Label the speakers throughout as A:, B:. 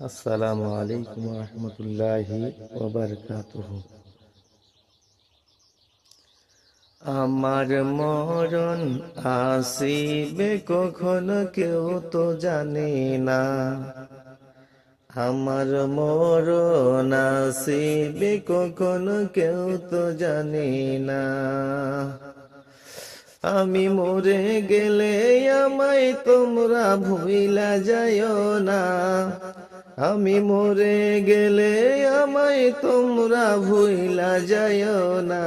A: আসসালামু আলাইকুম রহমতুল্লাহি ওয়া বারাকাতুহু। আমার মরণ আসিবে কখন কেউ তো জানে না। আমার মরণ আসিবে কখন কেউ তো জানে না। আমি মরে গেলে আমায় তোমরা ভুইলা যাইও না। আমি মরে গেলে আমায় তোমরা ভুইলা যাইও না।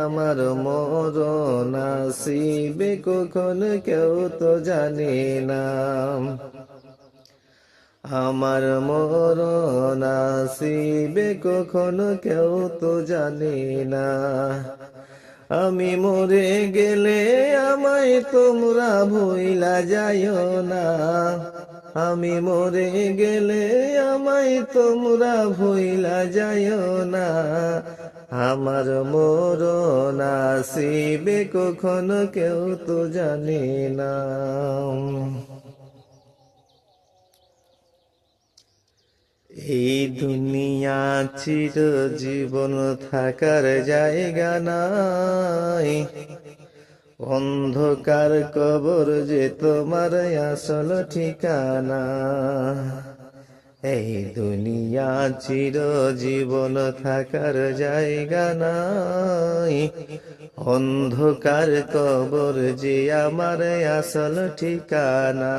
A: আমার মরণ আসিবে কখন কেউ তো জানে না। আমার মরণ আসিবে কখন কেউ তো জানে না। আমি মরে গেলে আমায় তোমরা ভুইলা যাইও না। আমি মরে গেলে আমায় তোমরা ভুইলা যাইও না। আমার মরণ আসিবে কখন কেউ তো জানে না। এই দুনিয়া চিরজীবন থাকার জায়গা নাই। অন্ধকার কবর যে তোমার আসল ঠিকানা। এই দুনিয়া চিরজীবন থাকার জায়গা নাই। অন্ধকার কবর যে আমার আসল ঠিকানা।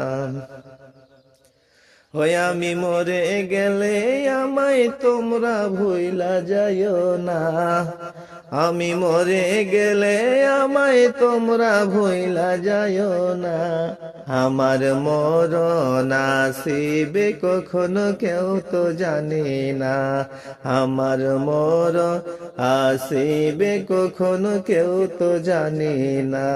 A: ওই আমি মরে গেলে আমায় তোমরা ভুইলা যাইও না। আমি মরে গেলে আমায় তোমরা ভুইলা যাইও না। আমার মরণ আসিবে কখনো কেউ তো জানে না। আমার মরণ আসিবে কখনো কেউ তো জানে না।